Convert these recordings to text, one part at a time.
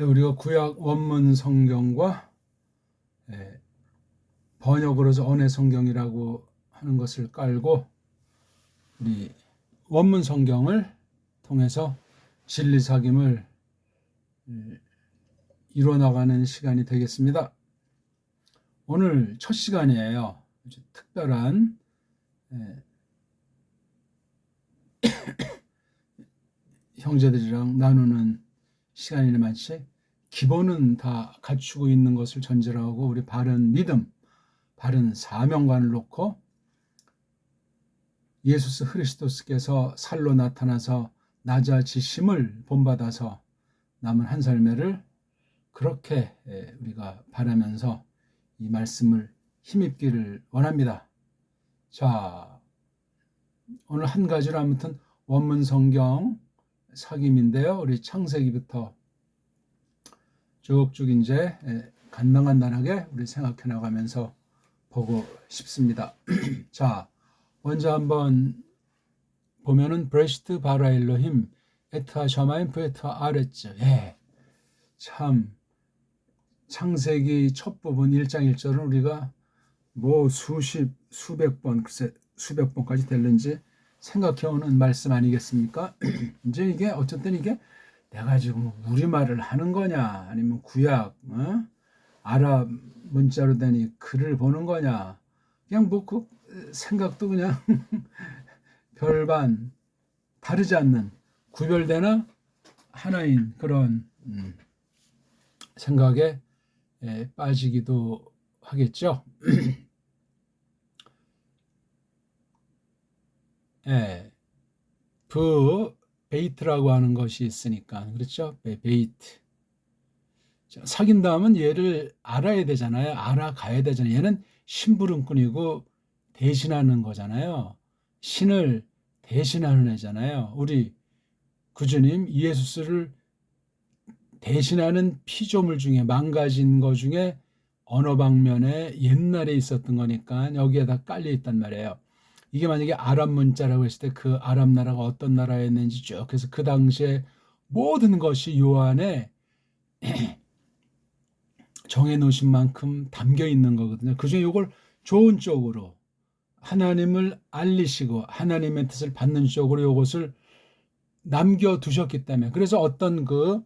우리가 구약 원문 성경과 번역으로서 언해 성경이라고 하는 것을 깔고 우리 원문 성경을 통해서 진리 사귐을 이루어나가는 시간이 되겠습니다. 오늘 첫 시간이에요. 아주 특별한 형제들이랑 나누는 시간이나 마치 기본은 다 갖추고 있는 것을 전제로 하고 우리 바른 믿음, 바른 사명관을 놓고 예수 그리스도께서 살로 나타나서 낮아지심을 본받아서 남은 한 삶을 그렇게 우리가 바라면서 이 말씀을 힘입기를 원합니다. 자, 오늘 한 가지로 아무튼 원문 성경 사귐인데요. 우리 창세기부터 쭉쭉 이제 간단하게 우리 생각해 나가면서 보고 싶습니다. 자, 먼저 한번 보면은 브레시트 바라 엘로힘 에트하 샤마임 프에트하 아레츠. 참 창세기 첫 부분 1장 1절은 우리가 뭐 수백 번, 글쎄 수백 번까지 될는지 생각해오는 말씀 아니겠습니까? 이제 이게 어쨌든 이게 내가 지금 우리말을 하는 거냐 아니면 구약 아랍 문자로 된 글을 보는 거냐 그냥 뭐 그 생각도 그냥 별반 다르지 않는 구별되나 하나인 그런 생각에 빠지기도 하겠죠. 베이트라고 하는 것이 있으니까 그렇죠. 베이트. 사귄 다음은 얘를 알아야 되잖아요. 알아가야 되잖아요. 얘는 심부름꾼이고 대신하는 거잖아요. 신을 대신하는 애잖아요. 우리 구주님 예수를 대신하는 피조물 중에 망가진 것 중에 언어 방면에 옛날에 있었던 거니까 여기에다 깔려 있단 말이에요. 이게 만약에 아랍 문자라고 했을 때 그 아랍 나라가 어떤 나라였는지 쭉 그래서 그 당시에 모든 것이 요 안에 정해놓으신 만큼 담겨 있는 거거든요. 그중에 이걸 좋은 쪽으로 하나님을 알리시고 하나님의 뜻을 받는 쪽으로 이것을 남겨두셨기 때문에 그래서 어떤 그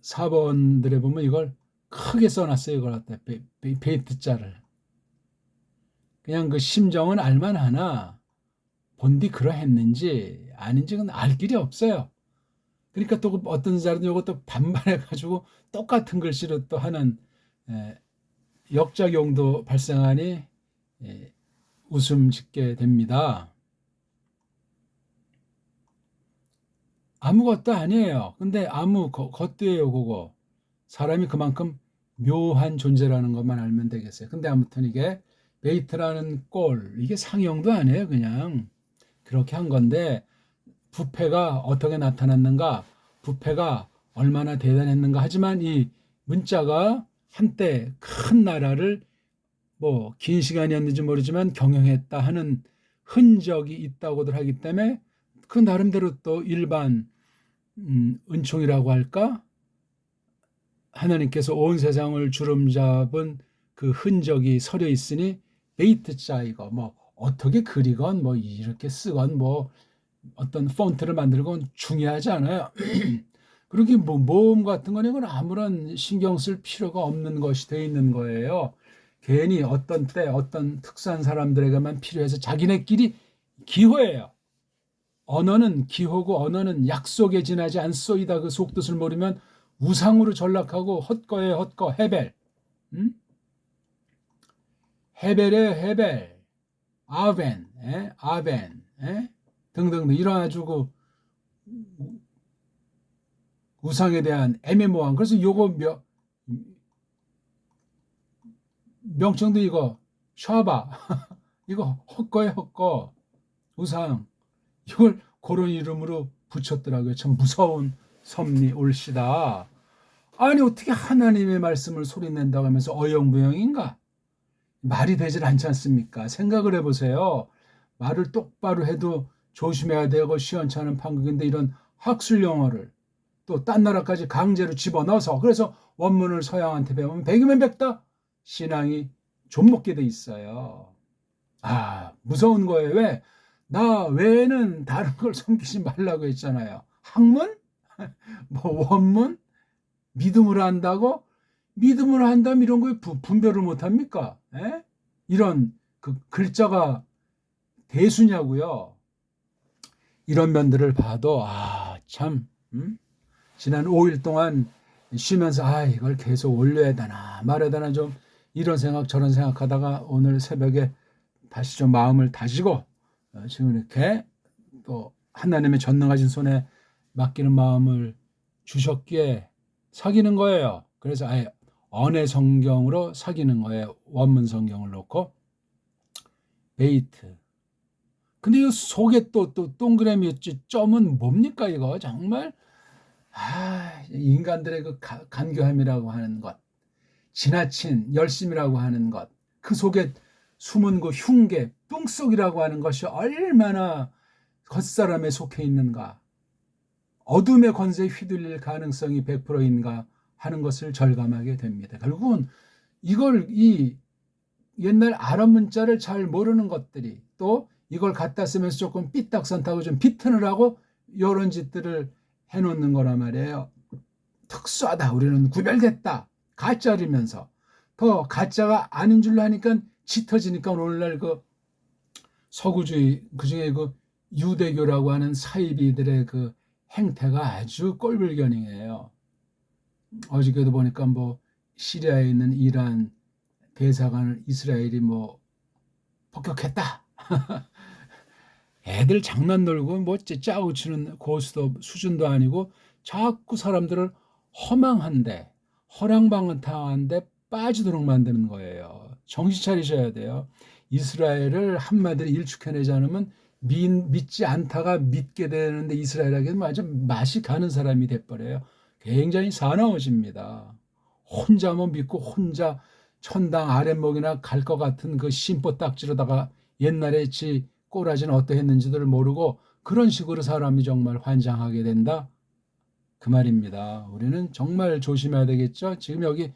사본들에 보면 이걸 크게 써놨어요. 이걸 갖다 베이트자를 그냥 그 심정은 알만하나 본디 그러했는지 아닌지 그건 알 길이 없어요. 그러니까 또 어떤 사람은 이것도 반발해가지고 똑같은 글씨로 또 하는 역작용도 발생하니 웃음 짓게 됩니다. 아무것도 아니에요. 근데 아무 것도예요. 그거 사람이 그만큼 묘한 존재라는 것만 알면 되겠어요. 근데 아무튼 이게 베이트라는 꼴 이게 상형도 아니에요. 그냥 그렇게 한 건데 부패가 어떻게 나타났는가 부패가 얼마나 대단했는가 하지만 이 문자가 한때 큰 나라를 뭐 긴 시간이었는지 모르지만 경영했다 하는 흔적이 있다고들 하기 때문에 그 나름대로 또 일반 은총이라고 할까 하나님께서 온 세상을 주름잡은 그 흔적이 서려 있으니 베이트자 이거 뭐 어떻게 그리건 뭐 이렇게 쓰건 뭐 어떤 폰트를 만들건 중요하지 않아요. 그렇게 뭐 모음 같은 거는 이건 아무런 신경 쓸 필요가 없는 것이 돼 있는 거예요. 괜히 어떤 때 어떤 특수한 사람들에게만 필요해서 자기네끼리 기호예요. 언어는 기호고 언어는 약속에 지나지 않소이다. 그 속뜻을 모르면 우상으로 전락하고 헛거에 헛거 헤벨 헤벨에 헤벨 아벤 아벤 등등등 이런 아주 그 우상에 대한 애매모호한 그래서 요거 명칭도 이거 샤바 이거 헛거에 헛거 우상 이걸 그런 이름으로 붙였더라고요. 참 무서운 섭리 올시다. 아니 어떻게 하나님의 말씀을 소리낸다고 하면서 어영부영인가? 말이 되질 않지 않습니까? 생각을 해보세요. 말을 똑바로 해도 조심해야 되고 시원찮은 판국인데 이런 학술 용어를 또 딴 나라까지 강제로 집어넣어서 그래서 원문을 서양한테 배우면 백이면 백다 신앙이 좀먹게 돼 있어요. 무서운 거예요. 왜? 나 외에는 다른 걸 섬기지 말라고 했잖아요. 학문? 뭐 원문? 믿음으로 한다고? 믿음으로 한다면 이런 거에 분별을 못합니까? 에? 이런 그 글자가 대수냐고요. 이런 면들을 봐도 참 지난 5일 동안 쉬면서 이걸 계속 올려야 되나 말아야 되나 좀 이런 생각 저런 생각하다가 오늘 새벽에 다시 좀 마음을 다지고 지금 이렇게 또 하나님의 전능하신 손에 맡기는 마음을 주셨기에 사귀는 거예요. 그래서 아예 언해 성경으로 사귀는 거예요. 원문 성경을 놓고 베이트. 근데 이 속에 또 동그라미 점은 뭡니까 이거 정말 인간들의 그 간교함이라고 하는 것, 지나친 열심이라고 하는 것, 그 속에 숨은 그 흉계, 뚱속이라고 하는 것이 얼마나 겉사람에 속해 있는가, 어둠의 권세에 휘둘릴 가능성이 100%인가 하는 것을 절감하게 됩니다. 결국은 이걸 이 옛날 아랍 문자를 잘 모르는 것들이 또 이걸 갖다 쓰면서 조금 삐딱선타고 좀 비튼을 하고 이런 짓들을 해놓는 거란 말이에요. 특수하다. 우리는 구별됐다. 가짜리면서 더 가짜가 아닌 줄로 하니까 짙어지니까 오늘날 그 서구주의 그중에 그 유대교라고 하는 사이비들의 그 행태가 아주 꼴불견이에요. 어저께도 보니까 뭐 시리아에 있는 이란 대사관을 이스라엘이 뭐 폭격했다. 애들 장난 놀고 뭐 짜고 치는 고수도 수준도 아니고 자꾸 사람들을 허망한데 허랑방탕한데 빠지도록 만드는 거예요. 정신 차리셔야 돼요. 이스라엘을 한마디로 일축해내지 않으면 믿지 않다가 믿게 되는데 이스라엘에게는 아주 맛이 가는 사람이 돼버려요. 굉장히 사나워집니다. 혼자만 믿고 혼자 천당 아랫목이나 갈 것 같은 그 심보 딱지로다가 옛날에 지 꼬라지는 어떠했는지를 모르고 그런 식으로 사람이 정말 환장하게 된다. 그 말입니다. 우리는 정말 조심해야 되겠죠. 지금 여기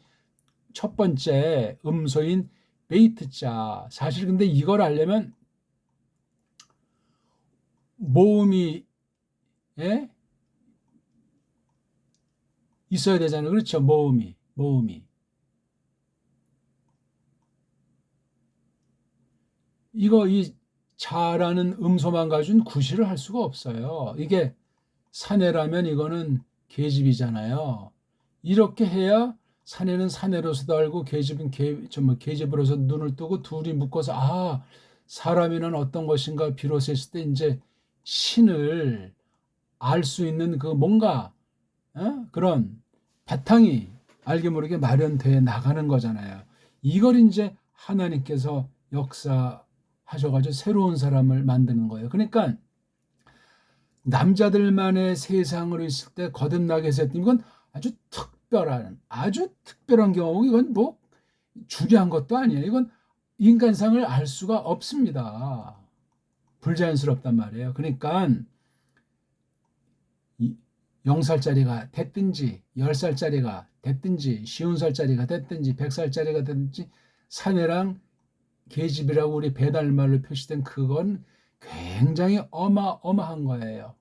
첫 번째 음소인 베이트자. 사실 근데 이걸 알려면 모음이 있어야 되잖아요. 그렇죠. 모음이. 이 자라는 음소만 가지고는 구실을 할 수가 없어요. 이게 사내라면 이거는 계집이잖아요. 이렇게 해야 사내는 사내로서도 알고 계집은 계집으로서 눈을 뜨고 둘이 묶어서 사람이란 어떤 것인가 비로소 했을 때 이제 신을 알 수 있는 그 뭔가 그런 바탕이 알게 모르게 마련돼 나가는 거잖아요. 이걸 이제 하나님께서 역사하셔가지고 새로운 사람을 만드는 거예요. 그러니까 남자들만의 세상으로 있을 때 거듭나게 해서 이건 아주 특별한 경우고 이건 뭐 주례한 것도 아니에요. 이건 인간상을 알 수가 없습니다. 불자연스럽단 말이에요. 그러니까 0살짜리가 됐든지 10살짜리가 됐든지 50살짜리가 됐든지 100살짜리가 됐든지 사내랑 계집이라고 우리 배달말로 표시된 그건 굉장히 어마어마한 거예요.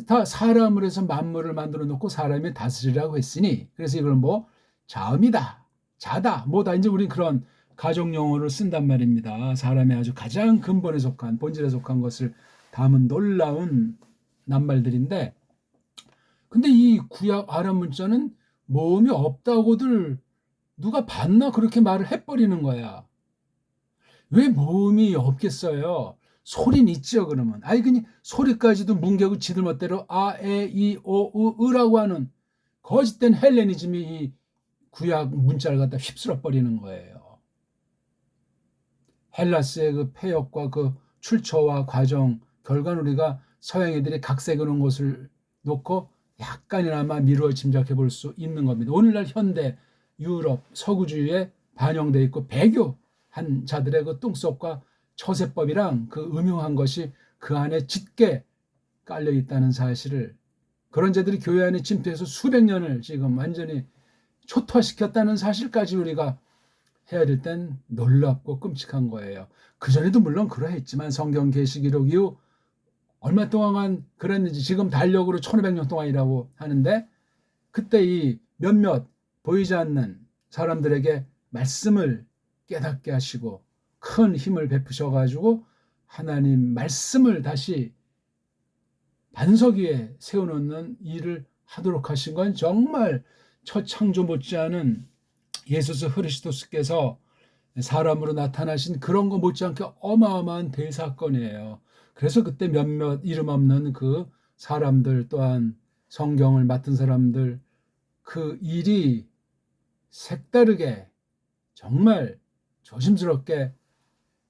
다 사람을 해서 만물을 만들어 놓고 사람이 다스리라고 했으니 그래서 이걸 뭐 자음이다, 자다, 뭐다 이제 우리 그런 가족 용어를 쓴단 말입니다. 사람의 아주 가장 근본에 속한 본질에 속한 것을 담은 놀라운 낱말들인데 근데 이 구약 아랍 문자는 모음이 없다고들 누가 봤나 그렇게 말을 해버리는 거야. 왜 모음이 없겠어요? 소리는 있죠, 그러면. 그니 소리까지도 뭉개고 지들 멋대로 에, 이, 오, 으라고 하는 거짓된 헬레니즘이 이 구약 문자를 갖다 휩쓸어 버리는 거예요. 헬라스의 그 폐역과 그 출처와 과정, 결과는 우리가 서양 애들이 각색해 놓은 것을 놓고 약간이나마 미루어 짐작해 볼 수 있는 겁니다. 오늘날 현대 유럽 서구주의에 반영되어 있고 배교한 자들의 그 뚱속과 처세법이랑 그 음흉한 것이 그 안에 짙게 깔려 있다는 사실을 그런 자들이 교회 안에 침투해서 수백 년을 지금 완전히 초토화시켰다는 사실까지 우리가 해야 될 땐 놀랍고 끔찍한 거예요. 그전에도 물론 그러했지만 성경 계시 기록 이후 얼마 동안 그랬는지 지금 달력으로 1500년 동안이라고 하는데 그때 이 몇몇 보이지 않는 사람들에게 말씀을 깨닫게 하시고 큰 힘을 베푸셔가지고 하나님 말씀을 다시 반석 위에 세워놓는 일을 하도록 하신 건 정말 첫 창조 못지않은 예수 그리스도께서 사람으로 나타나신 그런 거 못지않게 어마어마한 대사건이에요. 그래서 그때 몇몇 이름 없는 그 사람들 또한 성경을 맡은 사람들 그 일이 색다르게 정말 조심스럽게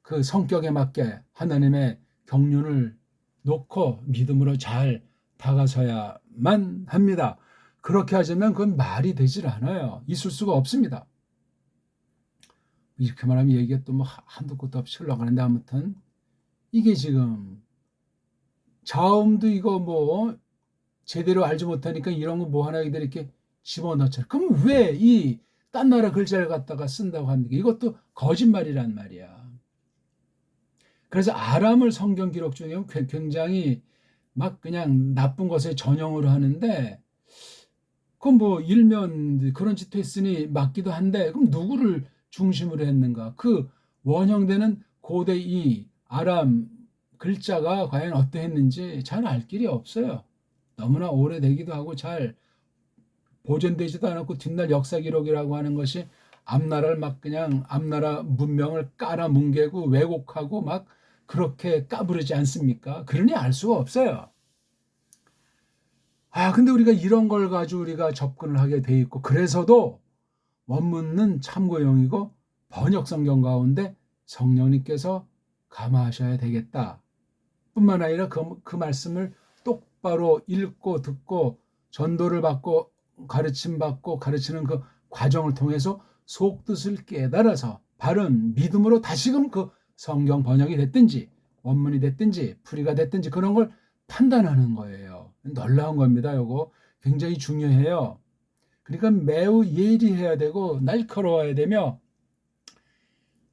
그 성격에 맞게 하나님의 경륜을 놓고 믿음으로 잘 다가서야만 합니다. 그렇게 하자면 그건 말이 되질 않아요. 있을 수가 없습니다. 이렇게 말하면 얘기가 또 뭐 한도 끝도 없이 흘러가는데 아무튼 이게 지금 자음도 이거 뭐 제대로 알지 못하니까 이런 거 뭐 하나 이렇게 집어넣잖아요. 그럼 왜 이 딴 나라 글자를 갖다가 쓴다고 합니까? 이것도 거짓말이란 말이야. 그래서 아람을 성경 기록 중에 굉장히 막 그냥 나쁜 것에 전형으로 하는데 그건 뭐 일면 그런 짓 했으니 맞기도 한데 그럼 누구를 중심으로 했는가? 그 원형되는 고대 이 아람 글자가 과연 어떠했는지 잘 알 길이 없어요. 너무나 오래되기도 하고 잘 보존되지도 않았고 뒷날 역사 기록이라고 하는 것이 앞나라를 막 그냥 앞나라 문명을 깔아뭉개고 왜곡하고 막 그렇게 까부르지 않습니까? 그러니 알 수가 없어요. 근데 우리가 이런 걸 가지고 우리가 접근을 하게 돼 있고 그래서도 원문은 참고용이고 번역 성경 가운데 성령님께서 감화하셔야 되겠다. 뿐만 아니라 그 말씀을 똑바로 읽고 듣고 전도를 받고 가르침 받고 가르치는 그 과정을 통해서 속뜻을 깨달아서 바른 믿음으로 다시금 그 성경 번역이 됐든지 원문이 됐든지 풀이가 됐든지 그런 걸 판단하는 거예요. 놀라운 겁니다. 이거 굉장히 중요해요. 그러니까 매우 예리해야 되고 날카로워야 되며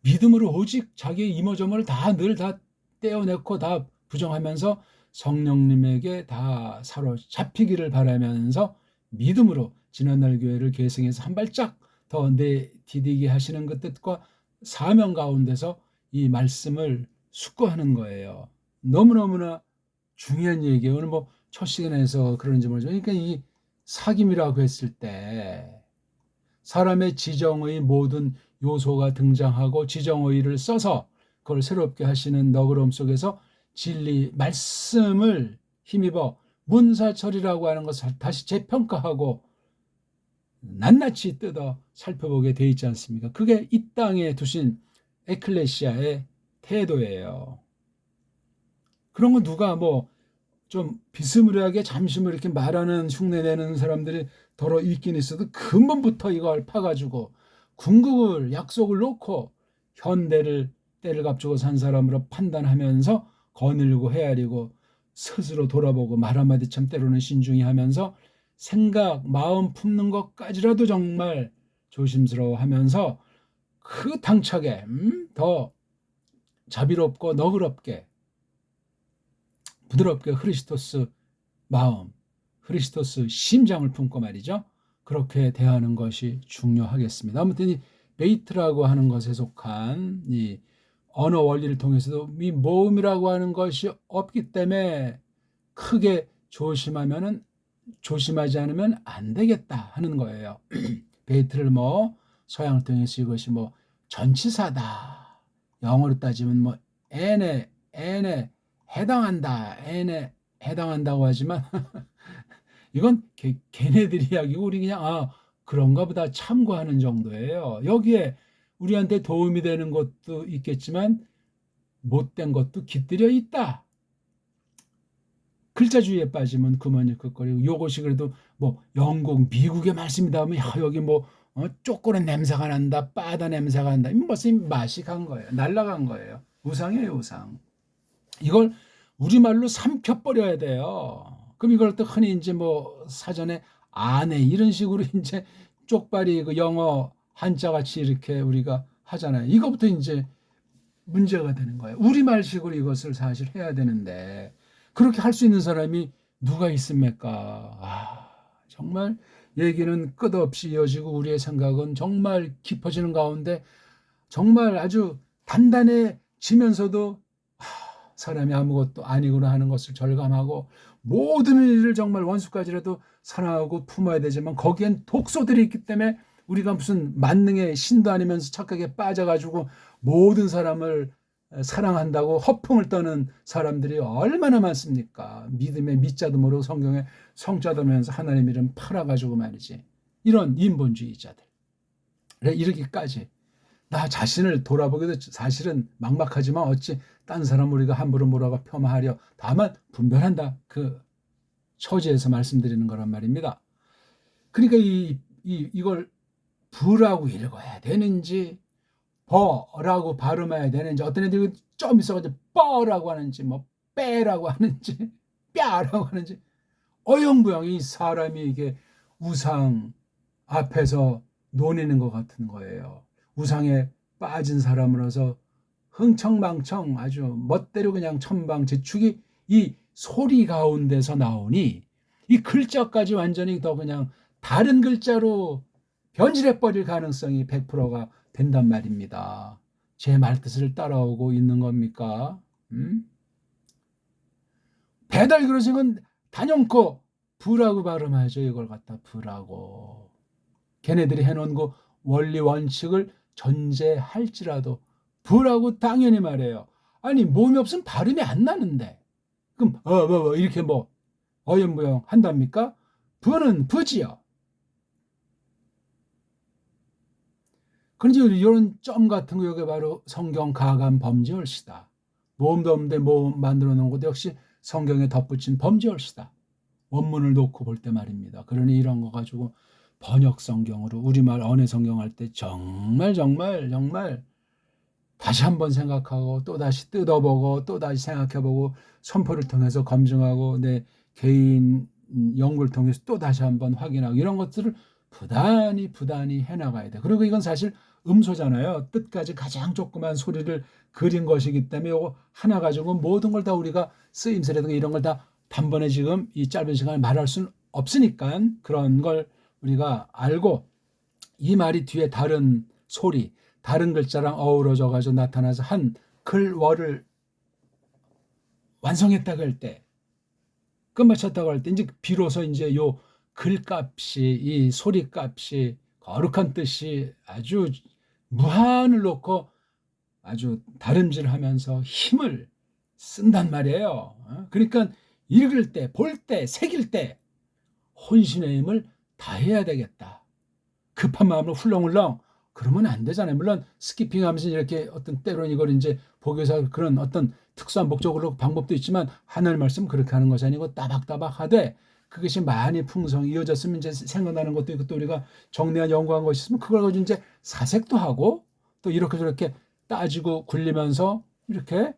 믿음으로 오직 자기의 이모저모를 다 늘 다 떼어내고 다 부정하면서 성령님에게 다 사로잡히기를 바라면서 믿음으로 지난날 교회를 계승해서 한 발짝 더 내디디게 하시는 그 뜻과 사명 가운데서 이 말씀을 숙고하는 거예요. 너무너무나 중요한 얘기예요. 오늘 뭐 첫 시간에서 그런지 모르죠. 그러니까 이 사귐이라고 했을 때 사람의 지정의 모든 요소가 등장하고 지정의를 써서 그걸 새롭게 하시는 너그러움 속에서 진리 말씀을 힘입어 문사철이라고 하는 것을 다시 재평가하고 낱낱이 뜯어 살펴보게 돼 있지 않습니까? 그게 이 땅에 두신 에클레시아의 태도예요. 그런 거 누가 뭐 좀 비스무리하게 잠시 뭐 이렇게 말하는 흉내내는 사람들이 더러 있긴 있어도 근본부터 이걸 파가지고 궁극을 약속을 놓고 현대를 때를 값주고 산 사람으로 판단하면서 거닐고 헤아리고 스스로 돌아보고 말 한마디 참 때로는 신중히 하면서 생각, 마음 품는 것까지라도 정말 조심스러워하면서 그 당차게 더 자비롭고 너그럽게 부드럽게 크리스토스 마음, 크리스토스 심장을 품고 말이죠. 그렇게 대하는 것이 중요하겠습니다. 아무튼 이 베이트라고 하는 것에 속한 이 언어 원리를 통해서도 이 모음이라고 하는 것이 없기 때문에 크게 조심하지 않으면 안 되겠다 하는 거예요. 베이트를 뭐 서양을 통해서 이것이 뭐 전치사다. 영어로 따지면 뭐 n에 해당한다고 하지만 이건 걔네들 이야기고 우리 그냥 그런가 보다 참고하는 정도예요. 여기에 우리한테 도움이 되는 것도 있겠지만 못된 것도 깃들여 있다. 글자주의에 빠지면 그만일것거리고 요것이 그래도 뭐 영국, 미국의 말씀이다 하면 여기 뭐 쪼꼬는 냄새가 난다, 빠다 냄새가 난다. 무슨 맛이 간 거예요. 날아간 거예요. 우상이에요, 우상. 이걸 우리말로 삼켜버려야 돼요. 그럼 이걸 또 흔히 이제 뭐 사전에 아내 이런 식으로 이제 쪽발이 그 영어 한자같이 이렇게 우리가 하잖아요. 이거부터 이제 문제가 되는 거예요. 우리말식으로 이것을 사실 해야 되는데 그렇게 할 수 있는 사람이 누가 있습니까? 정말 얘기는 끝없이 이어지고 우리의 생각은 정말 깊어지는 가운데 정말 아주 단단해지면서도 사람이 아무것도 아니구나 하는 것을 절감하고 모든 일을 정말 원수까지라도 사랑하고 품어야 되지만 거기엔 독소들이 있기 때문에 우리가 무슨 만능의 신도 아니면서 착각에 빠져가지고 모든 사람을 사랑한다고 허풍을 떠는 사람들이 얼마나 많습니까? 믿음의 밑자도 모르고 성경에 성자도 면서 하나님 이름 팔아가지고 말이지. 이런 인본주의자들. 이르기까지 나 자신을 돌아보기도 사실은 막막하지만 어찌 딴 사람 우리가 함부로 뭐라고 폄하하려 다만 분별한다. 그 처지에서 말씀드리는 거란 말입니다. 그러니까 이걸 부라고 읽어야 되는지 버라고 발음해야 되는지 어떤 애들이 좀 있어가지고 뻐라고 하는지 뭐 빼라고 하는지 뼈라고 하는지 어영부영 이 사람이 이게 우상 앞에서 논의는 것 같은 거예요. 우상에 빠진 사람으로서 흥청망청 아주 멋대로 그냥 천방지축이 이 소리 가운데서 나오니 이 글자까지 완전히 더 그냥 다른 글자로 변질해버릴 가능성이 100%가 된단 말입니다. 제 말뜻을 따라오고 있는 겁니까? 배달 그릇은 단연코 부라고 발음하죠. 이걸 갖다 부라고. 걔네들이 해놓은 그 원리 원칙을 전제할지라도 부라고 당연히 말해요. 아니 몸이 없으면 발음이 안 나는데 그럼 이렇게 뭐 어영부영 한답니까? 부는 부지요. 그런데 이런 점 같은 거 이게 바로 성경 가감 범죄올시다. 모음도 없는데 모음 만들어 놓은 것도 역시 성경에 덧붙인 범죄올시다. 원문을 놓고 볼 때 말입니다. 그러니 이런 거 가지고 번역 성경으로 우리말 언어 성경 할 때 정말 다시 한번 생각하고 또 다시 뜯어보고 또 다시 생각해보고 선포를 통해서 검증하고 내 개인 연구를 통해서 또 다시 한번 확인하고 이런 것들을 부단히 해나가야 돼. 그리고 이건 사실 음소잖아요. 뜻까지 가장 조그만 소리를 그린 것이기 때문에 이거 하나 가지고 모든 걸 다 우리가 쓰임새라든가 이런 걸 다 단번에 지금 이 짧은 시간에 말할 수는 없으니까 그런 걸 우리가 알고 이 말이 뒤에 다른 소리, 다른 글자랑 어우러져 가지고 나타나서 한 글월을 완성했다고 할 때, 끝마쳤다고 할 때 이제 비로소 이제 요 글값이 이 소리값이 거룩한 뜻이 아주 무한을 놓고 아주 다름질하면서 힘을 쓴단 말이에요. 그러니까 읽을 때, 볼 때, 새길 때 혼신의 힘을 다해야 되겠다. 급한 마음으로 훌렁훌렁 그러면 안 되잖아요. 물론 스키핑하면서 이렇게 어떤 때로는 이걸 이제 보기 위해서 그런 어떤 특수한 목적으로 방법도 있지만 하늘 말씀 그렇게 하는 것이 아니고 따박따박 하되 그것이 많이 풍성히 이어졌으면 이제 생각나는 것도 있고 또 우리가 정리한 연구한 것이 있으면 그걸 가지고 이제 사색도 하고 또 이렇게 저렇게 따지고 굴리면서 이렇게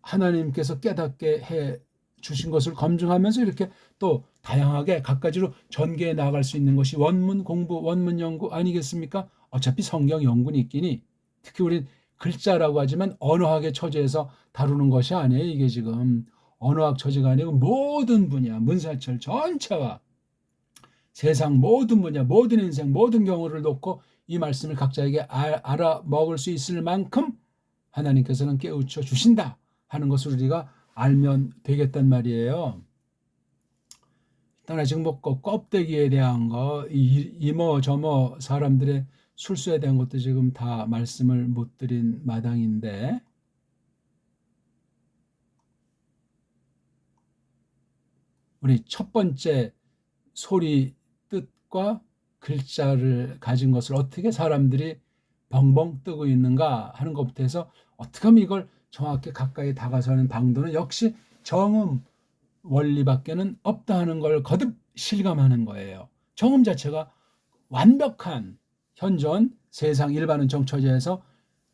하나님께서 깨닫게 해 주신 것을 검증하면서 이렇게 또 다양하게 각가지로 전개해 나갈 수 있는 것이 원문 공부, 원문 연구 아니겠습니까? 어차피 성경 연구는 있기니 특히 우리 글자라고 하지만 언어학의 처지에서 다루는 것이 아니에요. 이게 지금 언어학 처지가 아니고 모든 분야, 문사철 전체와 세상 모든 분야, 모든 인생, 모든 경우를 놓고 이 말씀을 각자에게 알아먹을 수 있을 만큼 하나님께서는 깨우쳐 주신다 하는 것을 우리가 알면 되겠단 말이에요. 일단 지금 뭐 껍데기에 대한 거, 이모 저모 사람들의 술수에 대한 것도 지금 다 말씀을 못 드린 마당인데 우리 첫 번째 소리 뜻과 글자를 가진 것을 어떻게 사람들이 벙벙 뜨고 있는가 하는 것부터 해서 어떻게 하면 이걸 정확히 가까이 다가서는 방도는 역시 정음 원리밖에는 없다 하는 걸 거듭 실감하는 거예요. 정음 자체가 완벽한 현존 세상 일반은 정처지에서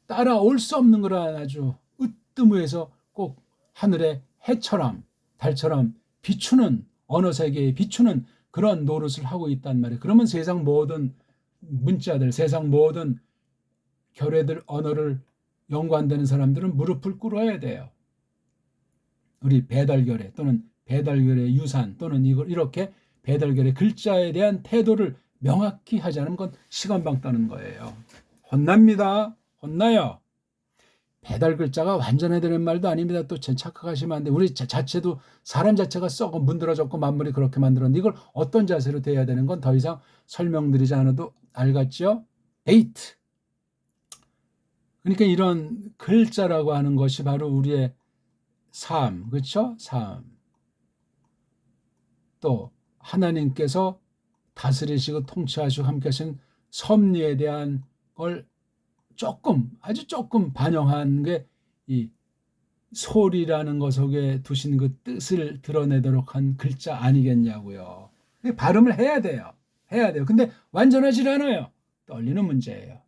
따라올 수 없는 그러한 아주 으뜸위에서 꼭 하늘의 해처럼 달처럼 비추는 언어 세계에 비추는 그런 노릇을 하고 있단 말이에요. 그러면 세상 모든 문자들, 세상 모든 결의들, 언어를 연구한다는 사람들은 무릎을 꿇어야 돼요. 우리 배달결의 또는 배달결의 유산 또는 이걸 이렇게 배달결의 글자에 대한 태도를 명확히 하지 않으면 그건 시간방 떠는 거예요. 혼납니다. 혼나요. 배달 글자가 완전해야 되는 말도 아닙니다. 또 착각하시면 안 돼. 우리 자체도 사람 자체가 썩어 문드러졌고 만물이 그렇게 만들었는데 이걸 어떤 자세로 대해야 되는 건 더 이상 설명드리지 않아도 알겠죠? 에이트. 그러니까 이런 글자라고 하는 것이 바로 우리의 삶, 그렇죠? 삶. 또 하나님께서 다스리시고 통치하시고 함께 하신 섭리에 대한 걸 조금, 아주 조금 반영한 게 이 소리라는 것 속에 두신 그 뜻을 드러내도록 한 글자 아니겠냐고요. 발음을 해야 돼요. 해야 돼요. 근데 완전하지 않아요. 떨리는 문제예요.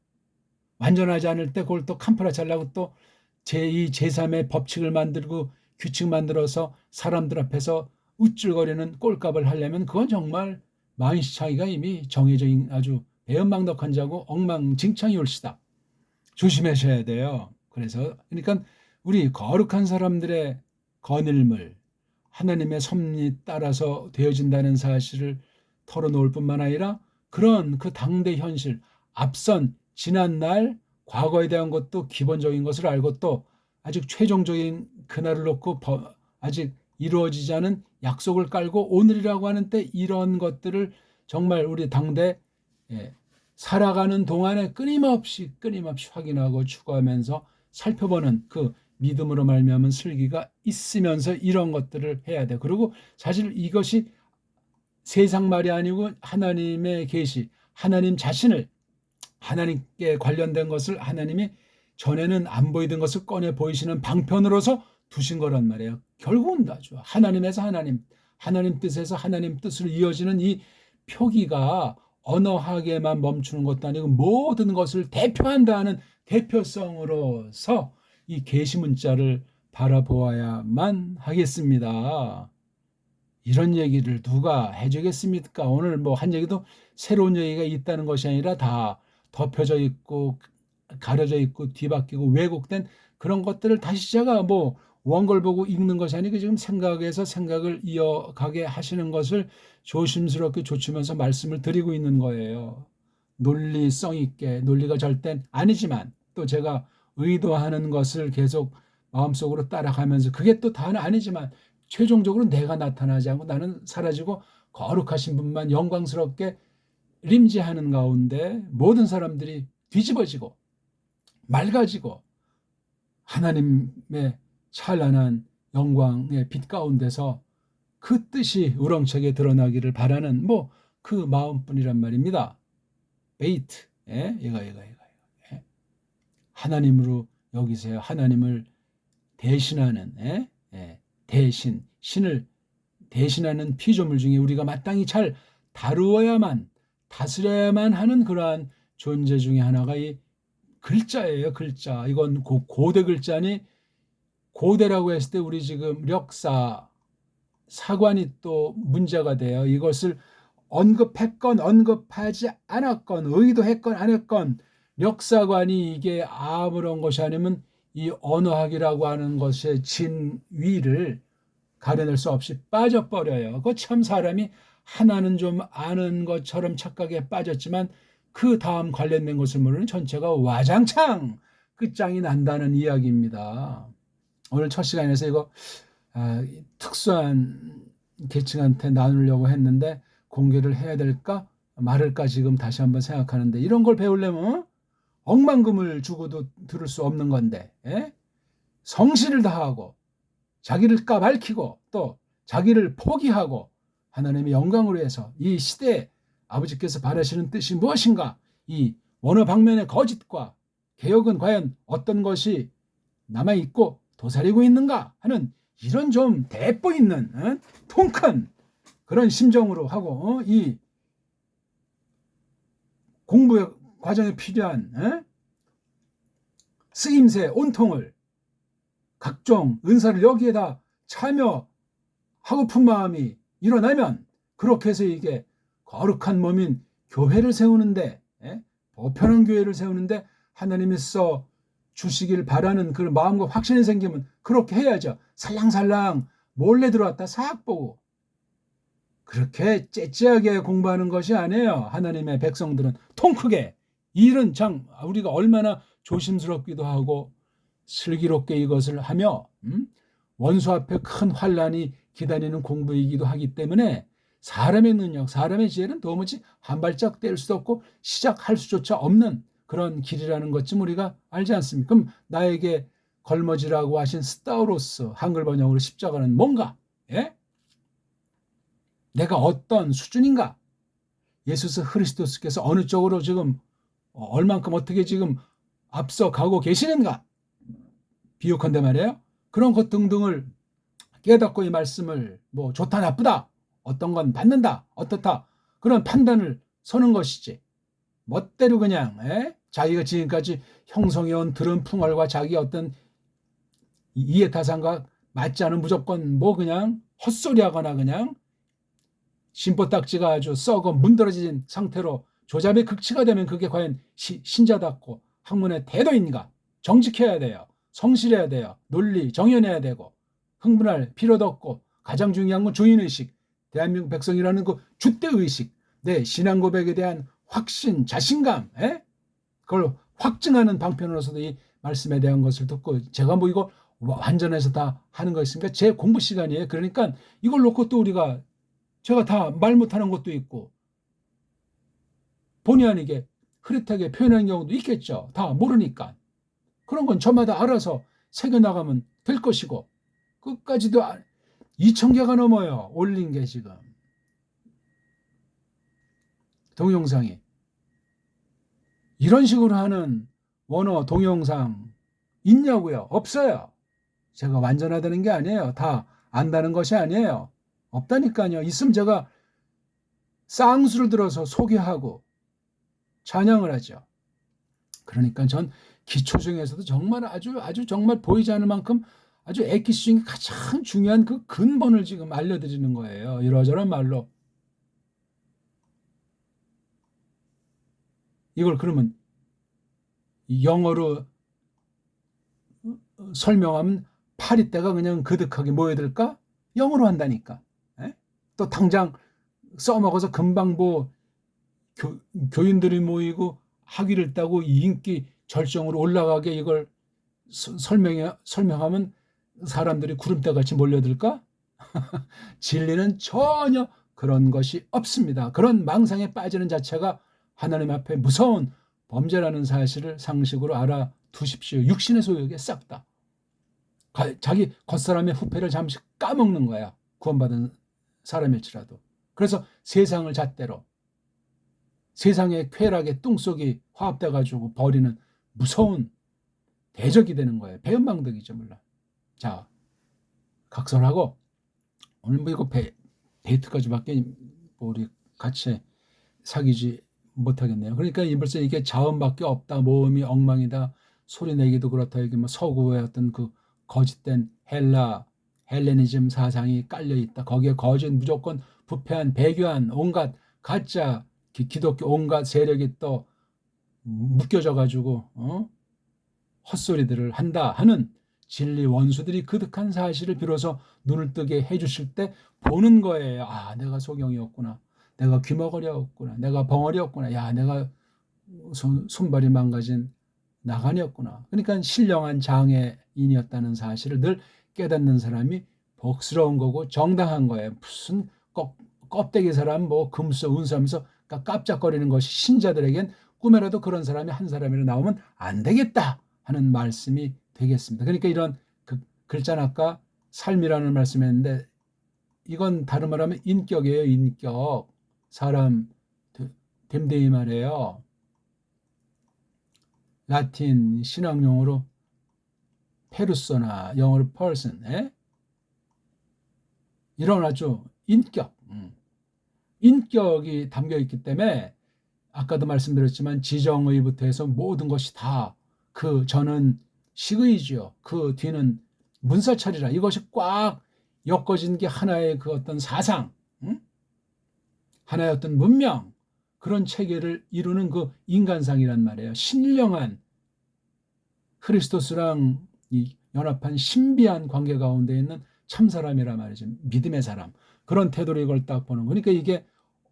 완전하지 않을 때 그걸 또 캄프라 잘라고 또 제2, 제3의 법칙을 만들고 규칙 만들어서 사람들 앞에서 우쭐거리는 꼴값을 하려면 그건 정말 만시창이가 이미 정해져 있는 아주 배은망덕한 자고 엉망진창이 올시다. 조심하셔야 돼요. 그러니까 우리 거룩한 사람들의 거닐물, 하나님의 섭리 따라서 되어진다는 사실을 털어놓을 뿐만 아니라 그런 그 당대 현실, 앞선 지난날 과거에 대한 것도 기본적인 것을 알고 또 아직 최종적인 그날을 놓고 아직 이루어지지 않은 약속을 깔고 오늘이라고 하는 때 이런 것들을 정말 우리 당대 살아가는 동안에 끊임없이 확인하고 추구하면서 살펴보는 그 믿음으로 말미암은 슬기가 있으면서 이런 것들을 해야 돼. 그리고 사실 이것이 세상 말이 아니고 하나님의 계시, 하나님 자신을 하나님께 관련된 것을 하나님이 전에는 안 보이던 것을 꺼내 보이시는 방편으로서 두신 거란 말이에요. 결국은 다죠. 하나님에서 하나님 뜻에서 하나님 뜻으로 이어지는 이 표기가 언어학에만 멈추는 것도 아니고 모든 것을 대표한다는 대표성으로서 이 계시 문자를 바라보아야만 하겠습니다. 이런 얘기를 누가 해주겠습니까? 오늘 뭐 한 얘기도 새로운 얘기가 있다는 것이 아니라 다 덮여져 있고 가려져 있고 뒤바뀌고 왜곡된 그런 것들을 다시 제가 뭐 원고를 보고 읽는 것이 아니고 지금 생각에서 생각을 이어가게 하시는 것을 조심스럽게 조치면서 말씀을 드리고 있는 거예요. 논리성 있게, 논리가 절대 아니지만 또 제가 의도하는 것을 계속 마음속으로 따라가면서 그게 또 다는 아니지만 최종적으로 내가 나타나지 않고 나는 사라지고 거룩하신 분만 영광스럽게 림지하는 가운데 모든 사람들이 뒤집어지고 맑아지고 하나님의 찬란한 영광의 빛 가운데서 그 뜻이 우렁차게 드러나기를 바라는 뭐 그 마음뿐이란 말입니다. 베이트, 이거. 하나님으로 여기세요. 하나님을 대신하는, 대신, 신을 대신하는 피조물 중에 우리가 마땅히 잘 다스려야만 하는 그러한 존재 중에 하나가 이 글자예요. 글자. 이건 고대 글자니 고대라고 했을 때 우리 지금 력사, 사관이 또 문제가 돼요. 이것을 언급했건 언급하지 않았건 의도했건 안 했건 력사관이 이게 아무런 것이 아니면 이 언어학이라고 하는 것의 진위를 가려낼 수 없이 빠져버려요. 그 참 사람이 하나는 좀 아는 것처럼 착각에 빠졌지만 그 다음 관련된 것을 모르는 전체가 와장창 끝장이 난다는 이야기입니다. 오늘 첫 시간에서 이거 특수한 계층한테 나누려고 했는데 공개를 해야 될까 말을까 지금 다시 한번 생각하는데 이런 걸 배우려면 억만금을 주고도 들을 수 없는 건데 성실을 다하고 자기를 까발키고 또 자기를 포기하고 하나님의 영광을 위해서 이 시대에 아버지께서 바라시는 뜻이 무엇인가 이 원어 방면의 거짓과 개혁은 과연 어떤 것이 남아있고 도사리고 있는가 하는 이런 좀 대포 있는 통큰 그런 심정으로 하고 이 공부 과정에 필요한 쓰임새 온통을 각종 은사를 여기에다 참여하고픈 마음이 일어나면 그렇게 해서 이게 거룩한 몸인 교회를 세우는데, 보편한 교회를 세우는데 하나님이 써 주시길 바라는 그 마음과 확신이 생기면 그렇게 해야죠. 살랑살랑 몰래 들어왔다 싹 보고. 그렇게 째째하게 공부하는 것이 아니에요. 하나님의 백성들은 통 크게. 이 일은 참 우리가 얼마나 조심스럽기도 하고 슬기롭게 이것을 하며 원수 앞에 큰 환난이 기다리는 공부이기도 하기 때문에 사람의 능력, 사람의 지혜는 도무지 한 발짝 뗄 수도 없고 시작할 수조차 없는 그런 길이라는 것쯤 우리가 알지 않습니까? 그럼 나에게 걸머지라고 하신 스타우로스, 한글 번역으로 십자가는 뭔가? 예? 내가 어떤 수준인가? 예수 그리스도께서 어느 쪽으로 지금 얼만큼 어떻게 지금 앞서 가고 계시는가? 비유컨대 말이에요. 그런 것 등등을 깨닫고 이 말씀을 뭐 좋다 나쁘다 어떤 건 받는다 어떻다 그런 판단을 서는 것이지 멋대로 그냥 자기가 지금까지 형성해온 들은 풍월과 자기 어떤 이해타산과 맞지 않은 무조건 뭐 그냥 헛소리하거나 그냥 심보딱지가 아주 썩어 문드러진 상태로 조잡의 극치가 되면 그게 과연 신자답고 학문의 태도인가? 정직해야 돼요. 성실해야 돼요. 논리 정연해야 되고 흥분할 필요도 없고 가장 중요한 건 주인의식, 대한민국 백성이라는 그 주대의식, 내 신앙 고백에 대한 확신, 자신감, 그걸 확증하는 방편으로서도 이 말씀에 대한 것을 듣고 제가 뭐 이거 완전해서 다 하는 거 있습니까? 제 공부 시간이에요. 그러니까 이걸 놓고 또 우리가 제가 다 말 못하는 것도 있고 본의 아니게 흐릿하게 표현하는 경우도 있겠죠. 다 모르니까. 그런 건 저마다 알아서 새겨나가면 될 것이고 끝까지도 2,000개가 넘어요. 올린 게 지금. 동영상이. 이런 식으로 하는 원어 동영상 있냐고요? 없어요. 제가 완전하다는 게 아니에요. 다 안다는 것이 아니에요. 없다니까요. 있으면 제가 쌍수를 들어서 소개하고 찬양을 하죠. 그러니까 전 기초 중에서도 정말 아주 정말 보이지 않을 만큼 아주 엑기스 중에 가장 중요한 그 근본을 지금 알려드리는 거예요. 이러저런 말로. 이걸 그러면 영어로 설명하면 파리떼가 그냥 그득하게 모여들까? 영어로 한다니까. 또 당장 써먹어서 금방 뭐 교인들이 모이고 학위를 따고 인기 절정으로 올라가게 이걸 설명하면 사람들이 구름대같이 몰려들까? 진리는 전혀 그런 것이 없습니다. 그런 망상에 빠지는 자체가 하나님 앞에 무서운 범죄라는 사실을 상식으로 알아두십시오. 육신의 소욕에 싹 다. 자기 겉사람의 후패를 잠시 까먹는 거야. 구원받은 사람일지라도. 그래서 세상을 잣대로 세상의 쾌락의 뚱속이 화합돼가지고 버리는 무서운 대적이 되는 거예요. 배은망덕이죠, 물론. 자, 각설하고 오늘 뭐 이거 데이트까지밖에 우리 같이 사귀지 못하겠네요. 그러니까 벌써 이게 자원밖에 없다, 모험이 엉망이다, 소리 내기도 그렇다, 이게 뭐 서구의 어떤 그 거짓된 헬레니즘 사상이 깔려 있다. 거기에 거짓 무조건 부패한 배교한 온갖 가짜 기독교 온갖 세력이 또 묶여져 가지고 헛소리들을 한다 하는 진리 원수들이 그득한 사실을 비로소 눈을 뜨게 해주실 때 보는 거예요. 아, 내가 소경이었구나. 내가 귀머거리였구나. 내가 벙어리였구나. 야, 내가 손발이 망가진 나간이었구나. 그러니까 신령한 장애인이었다는 사실을 늘 깨닫는 사람이 복스러운 거고 정당한 거예요. 무슨 껍데기 사람 뭐 금수 운수하면서 깜짝거리는 것이 신자들에겐 꿈에라도 그런 사람이 한 사람이라 나오면 안 되겠다 하는 말씀이 되겠습니다. 그러니까 이런 글자는 아까 삶이라는 말씀했는데 이건 다른 말하면 인격이에요. 인격. 사람 됨됨이 말이에요. 라틴 신학용어로 페르소나, 영어로 person. 이런 아주 인격. 인격이 담겨 있기 때문에 아까도 말씀드렸지만 지정의부터 해서 모든 것이 다 그 전은 식의지요. 그 뒤는 문사찰이라 이것이 꽉 엮어진 게 하나의 그 어떤 사상, 하나의 어떤 문명, 그런 체계를 이루는 그 인간상이란 말이에요. 신령한 크리스토스랑 연합한 신비한 관계 가운데 있는 참 사람이란 말이죠. 믿음의 사람. 그런 태도로 이걸 딱 보는. 그러니까 이게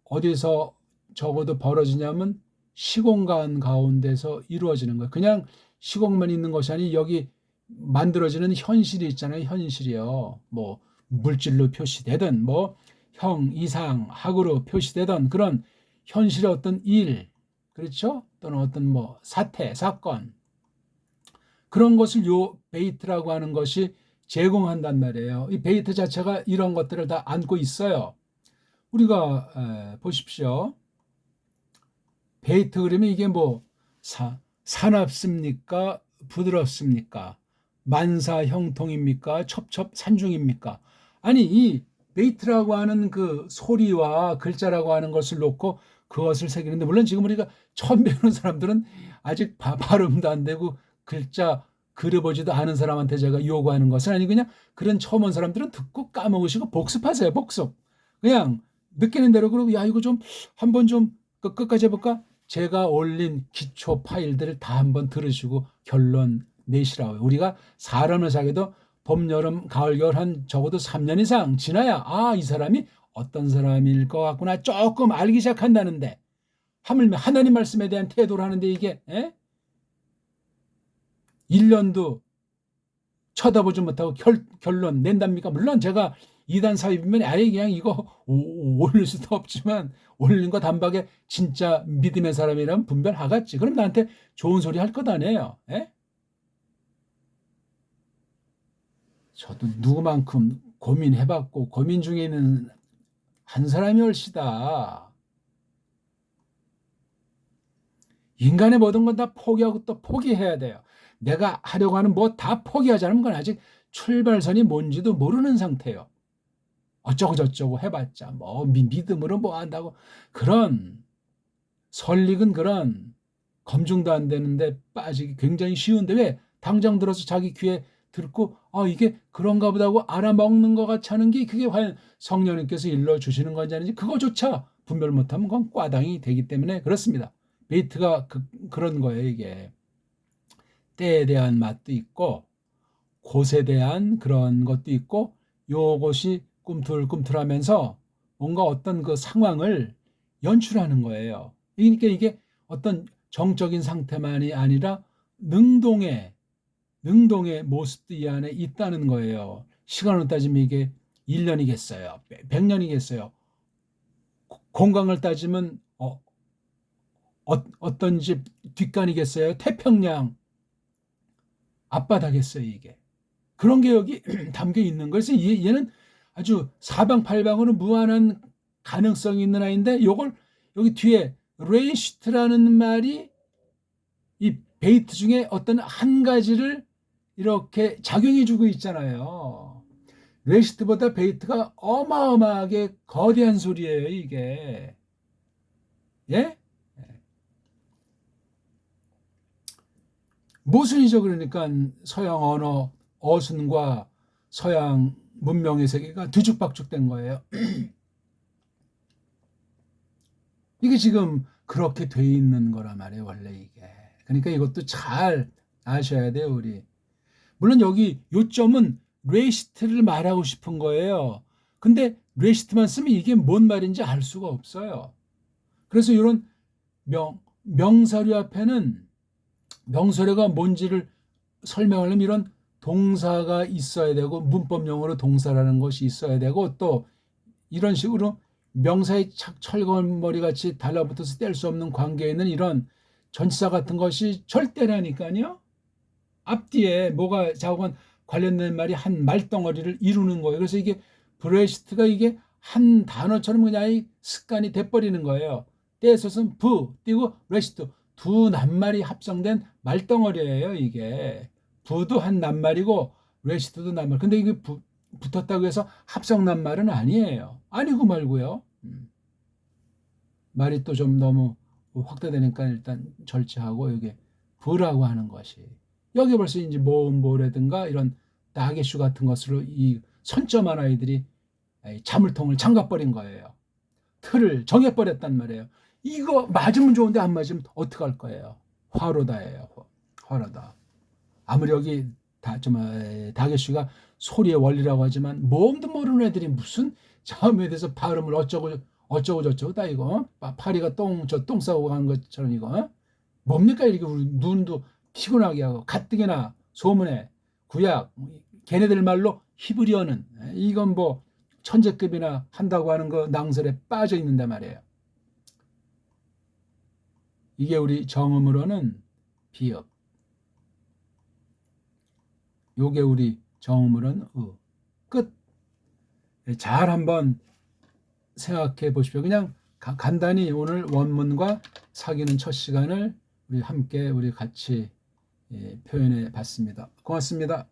어디서 적어도 벌어지냐면 시공간 가운데서 이루어지는 거예요. 그냥 시공만 있는 것이 아니 여기 만들어지는 현실이 있잖아요. 현실이요. 뭐 물질로 표시되든 뭐 형, 이상, 학으로 표시되든 그런 현실의 어떤 일, 그렇죠? 또는 어떤 뭐 사태, 사건, 그런 것을 요 베이트라고 하는 것이 제공한단 말이에요. 이 베이트 자체가 이런 것들을 다 안고 있어요. 우리가 보십시오. 베이트 그러면 이게 뭐 사납습니까? 부드럽습니까? 만사 형통입니까? 첩첩산중입니까? 아니 이 베이트라고 하는 그 소리와 글자라고 하는 것을 놓고 그것을 새기는데, 물론 지금 우리가 처음 배우는 사람들은 아직 발음도 안 되고 글자 그려보지도 않은 사람한테 제가 요구하는 것은 아니, 그냥 그런 처음 온 사람들은 듣고 까먹으시고 복습하세요. 복습. 그냥 느끼는 대로. 그러고 야 이거 좀 한번 좀 끝까지 해볼까? 제가 올린 기초 파일들을 다 한번 들으시고 결론 내시라고요. 우리가 사람을 사귀도 봄, 여름, 가을, 겨울 한 적어도 3년 이상 지나야 이 사람이 어떤 사람일 것 같구나 조금 알기 시작한다는데, 하물며 하나님 말씀에 대한 태도를 하는데 이게 1년도 쳐다보지 못하고 결론 낸답니까? 물론 제가 이단 사입이면 아예 그냥 이거 올릴 수도 없지만 올린 거 단박에 진짜 믿음의 사람이라면 분별하겠지. 그럼 나한테 좋은 소리 할 것 아니에요. 저도 누구만큼 고민해봤고 고민 중에 있는 한 사람이 얼시다. 인간의 모든 건 다 포기하고 또 포기해야 돼요. 내가 하려고 하는 뭐 다 포기하자는 건 아직 출발선이 뭔지도 모르는 상태예요. 어쩌고 저쩌고 해봤자 뭐 믿음으로 뭐 한다고 그런 설익은 그런 검증도 안 되는데 빠지기 굉장히 쉬운데, 왜 당장 들어서 자기 귀에 듣고 이게 그런가 보다 하고 알아먹는 것 같이 하는 게 그게 과연 성령님께서 일러주시는 건지 아닌지 그거조차 분별 못하면 그건 꽈당이 되기 때문에 그렇습니다. 베이트가 그런 거예요. 이게 때에 대한 맛도 있고 곳에 대한 그런 것도 있고, 요것이 꿈틀꿈틀하면서 뭔가 어떤 그 상황을 연출하는 거예요. 그러니까 이게 어떤 정적인 상태만이 아니라 능동의 모습도 이 안에 있다는 거예요. 시간으로 따지면 이게 1년이겠어요? 100년이겠어요? 공간을 따지면 어떤 집 뒷간이겠어요? 태평양 앞바다겠어요, 이게. 그런 게 여기 담겨 있는 거예요. 그래서 얘는 아주 사방팔방으로 무한한 가능성이 있는 아이인데, 요걸 여기 뒤에 레이시트라는 말이 이 베이트 중에 어떤 한 가지를 이렇게 작용해 주고 있잖아요. 레시트보다 베이트가 어마어마하게 거대한 소리예요, 이게. 예? 모순이죠. 그러니까 서양 언어 어순과 서양 문명의 세계가 뒤죽박죽된 거예요. 이게 지금 그렇게 돼 있는 거란 말이에요, 원래 이게. 그러니까 이것도 잘 아셔야 돼요, 우리. 물론 여기 요점은 레시트를 말하고 싶은 거예요. 근데 레시트만 쓰면 이게 뭔 말인지 알 수가 없어요. 그래서 이런 명사류 앞에는 명사류가 뭔지를 설명하려면 이런 동사가 있어야 되고 문법용어로 동사라는 것이 있어야 되고, 또 이런 식으로 명사의 철거머리 같이 달라붙어서 뗄 수 없는 관계에 있는 이런 전치사 같은 것이 절대라니까요. 앞뒤에 뭐가 자고간 관련된 말이 한 말덩어리를 이루는 거예요. 그래서 이게 브레시트가 이게 한 단어처럼 그냥 습관이 돼버리는 거예요. 떼서는 부 띄고 레시트 두 낱말이 합성된 말덩어리예요. 이게 부도 한 낱말이고 레시트도 낱말. 근데 이게 붙었다고 해서 합성 낱말은 아니에요. 아니고 말고요. 말이 또 좀 너무 확대되니까 일단 절제하고, 여기 부라고 하는 것이 여기 벌써 이제 모음보라든가 이런 다게슈 같은 것으로 이 선점한 아이들이 자물통을 잠가버린 거예요. 틀을 정해버렸단 말이에요. 이거 맞으면 좋은데 안 맞으면 어떡할 거예요? 화로다예요. 화로다. 아무리 여기 다게슈가 소리의 원리라고 하지만 몸도 모르는 애들이 무슨 자음에 대해서 발음을 어쩌고 저쩌고 다 이거 파리가 똥 싸고 가는 것처럼 이거 뭡니까 이렇게 우리 눈도 피곤하게 하고 가뜩이나 소문에 구약 걔네들 말로 히브리어는 이건 뭐 천재급이나 한다고 하는 거 낭설에 빠져 있는데 말이에요. 이게 우리 정음으로는 비읍, 요게 우리 정음으로는 끝. 잘 한번 생각해 보십시오. 그냥 간단히 오늘 원문과 사귀는 첫 시간을 우리 함께 우리 같이 표현해 봤습니다. 고맙습니다.